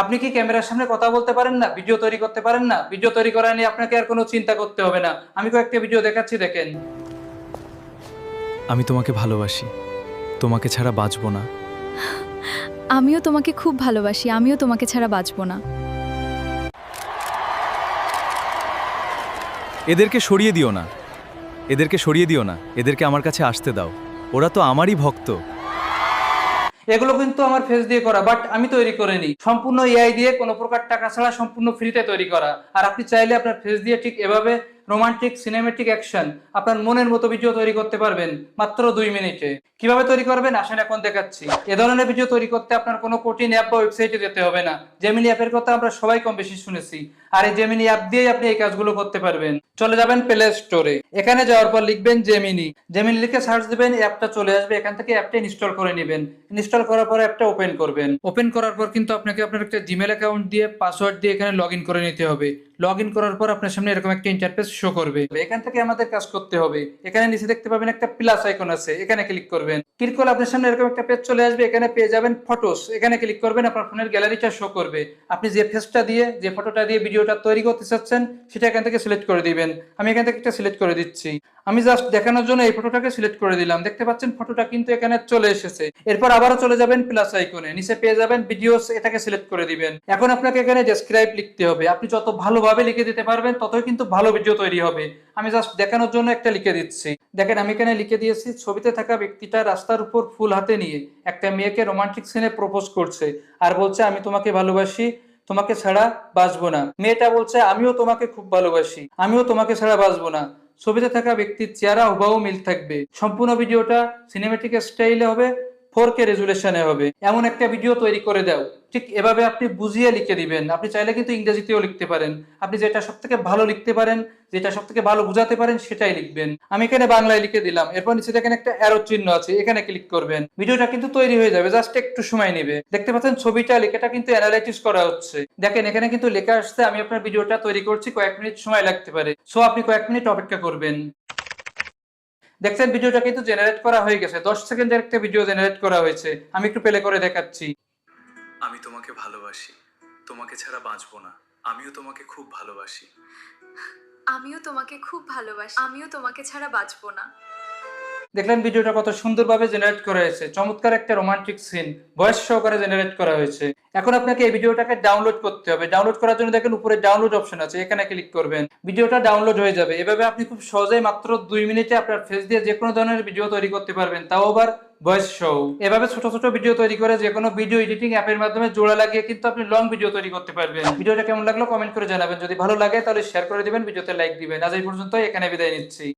আপনি কি ক্যামেরার সামনে কথা বলতে পারেন না, ভিডিও তৈরি করতে পারেন না? ভিডিও তৈরি করা নিয়ে আপনাকে আর কোনো চিন্তা করতে হবে না। আমি কয়েকটা ভিডিও দেখাচ্ছি, দেখেন। আমি তোমাকে ভালোবাসি, তোমাকে ছাড়া বাঁচব না। আমিও তোমাকে খুব ভালোবাসি, আমিও তোমাকে ছাড়া বাঁচব না। এদেরকে সরিয়ে দিও না, এদেরকে সরিয়ে দিও না, এদেরকে আমার কাছে আসতে দাও, ওরা তো আমারই ভক্ত। এগুলো কিন্তু আমার ফেস দিয়ে করা, বাট আমি তৈরি করিনি। সম্পূর্ণ এআই দিয়ে, কোনো প্রকার টাকা ছাড়া, সম্পূর্ণ ফ্রিতে তৈরি করা। আর আপনি চাইলে আপনার ফেস দিয়ে ঠিক এভাবে রোমান্টিক সিনেমেটিক অ্যাকশন, আপনার মনের মতো ভিডিও তৈরি করতে পারবেন মাত্র 2 মিনিটে। কিভাবে তৈরি করবেন আসেন এখন দেখাচ্ছি। এ ধরনের ভিডিও তৈরি করতে আপনার কোনো কঠিন অ্যাপ বা ওয়েবসাইটে যেতে হবে না। জেমিনি অ্যাপের কথা আমরা সবাই কম বেশি শুনেছি, আর এই জেমিনি অ্যাপ দিয়েই আপনি এই কাজগুলো করতে পারবেন। চলে যাবেন প্লে স্টোরে, এখানে যাওয়ার পর লিখবেন জেমিনি। জেমিনি লিখে সার্চ দিবেন, অ্যাপটা চলে আসবে। এখান থেকে অ্যাপটা ইনস্টল করে নেবেন। ইনস্টল করার পর অ্যাপটা ওপেন করবেন। ওপেন করার পর কিন্তু আপনাকে আপনার একটা জিমেল অ্যাকাউন্ট দিয়ে পাসওয়ার্ড দিয়ে এখানে লগ ইন করে নিতে হবে। লগ ইন করার পর আপনার সামনে এরকম একটা ইন্টারফেস শো করবে। এখান থেকে আমাদের কাজ করতে হবে। এখানে নিচে দেখতে পাবেন একটা প্লাস আইকন আছে, এখানে ক্লিক করবেন। ক্লিক করলে আপনার সামনে এরকম একটা পেজ চলে আসবে। এখানে পেয়ে যাবেন ফটোস, এখানে ক্লিক করবেন। আপনার ফোনের গ্যালারিটা শো করবে। আপনি যে ফেসটা দিয়ে, যে ফটোটা দিয়ে ভিডিওটা তৈরি করতে চাচ্ছেন সেটা এখান থেকে সিলেক্ট করে দিবেন। আমি এখান থেকে একটা সিলেক্ট করে দিচ্ছি। আমি জাস্ট দেখানোর জন্য এই ফটোটাকে সিলেক্ট করে দিলাম। দেখতে পাচ্ছেন ফটোটা কিন্তু এখানে চলে এসেছে। এরপর আবারও চলে যাবেন প্লাস আইকনে, নিচে পেয়ে যাবেন ভিডিওস, এটাকে সিলেক্ট করে দিবেন। এখন আপনাকে এখানে ডেসক্রাইব লিখতে হবে। আপনি যত ভালোভাবে লিখে দিতে পারবেন ততই কিন্তু ভালো ভিডিও তৈরি হবে। আমি জাস্ট দেখানোর জন্য একটা লিখে দিচ্ছি। দেখেন আমি এখানে লিখে দিয়েছি, ছবিতে থাকা ব্যক্তিটা রাস্তার উপর ফুল হাতে নিয়ে একটা মেয়েকে রোমান্টিক সিনে প্রপোজ করছে আর বলছে আমি তোমাকে ভালোবাসি, তোমাকে ছাড়া বাঁচবো না। মেয়েটা বলছে আমিও তোমাকে খুব ভালোবাসি, আমিও তোমাকে ছাড়া বাঁচবো না। ছবিতে থাকা ব্যক্তির চেহারা হুবহু মিল থাকবে। সম্পূর্ণ ভিডিওটা সিনেমেটিক স্টাইলে হবে, 4K রেজুলেশনে হবে। এমন একটা ভিডিও তৈরি করে দাও। ঠিক এভাবে আপনি বুঝিয়ে লিখে দিবেন। আপনি চাইলে কিন্তু ইংরেজিতেও লিখতে পারেন। আপনি যেটা সব থেকে ভালো লিখতে পারেন, যেটা সব থেকে ভালো বুঝাতে পারেন সেটাই লিখবেন। আমি এখানে বাংলায় লিখে দিলাম। এরপর নিচে দেখেন একটা অ্যারো চিহ্ন আছে, এখানে ক্লিক করবেন। ভিডিওটা কিন্তু তৈরি হয়ে যাবে, জাস্ট একটু সময় নেবে। দেখতে পাচ্ছেন ছবিটা, লেখাটা কিন্তু অ্যানালাইসিস করা হচ্ছে। দেখেন এখানে কিন্তু লেখা আসছে আমি আপনার ভিডিওটা তৈরি করছি, কয়েক মিনিট সময় লাগতে পারে। সো আপনি কয়েক মিনিট অপেক্ষা করবেন। দেখছেন ভিডিওটা কিন্তু জেনারেট করা হয়ে গেছে। 10 সেকেন্ডের একটা ভিডিও জেনারেট করা হয়েছে। আমি একটু প্লে করে দেখাচ্ছি। আমি তোমাকে ভালোবাসি, তোমাকে ছাড়া বাঁচব না। আমিও তোমাকে খুব ভালোবাসি। আমিও তোমাকে খুব ভালোবাসি, আমিও তোমাকে ছাড়া বাঁচব না। দেখলেন ভিডিওটা কত সুন্দরভাবে জেনারেট করা হয়েছে। চমৎকার একটা রোমান্টিক সিন ভয়েস সহকারে জেনারেট করা হয়েছে। এখন আপনাকে এই ভিডিওটাকে ডাউনলোড করতে হবে। ডাউনলোড করার জন্য দেখেন উপরে ডাউনলোড অপশন আছে, এখানে ক্লিক করবেন। ভিডিওটা ডাউনলোড হয়ে যাবে। এভাবে আপনি খুব সহজেই মাত্র 2 মিনিটে আপনার ফেস দিয়ে যে কোনো ধরনের ভিডিও তৈরি করতে পারবেন, তাও আবার ভয়েস সহ। এভাবে ছোট ছোট ভিডিও তৈরি করে যে কোনো ভিডিও এডিটিং অ্যাপের মাধ্যমে জোড়া লাগিয়ে কিন্তু আপনি লং ভিডিও তৈরি করতে পারবেন। ভিডিওটা কেমন লাগলো কমেন্ট করে জানাবেন। যদি ভালো লাগে তাহলে শেয়ার করে দিবেন, ভিডিওতে লাইক দিবেন। আজ এই পর্যন্ত, এখানে বিদায় নিচ্ছি।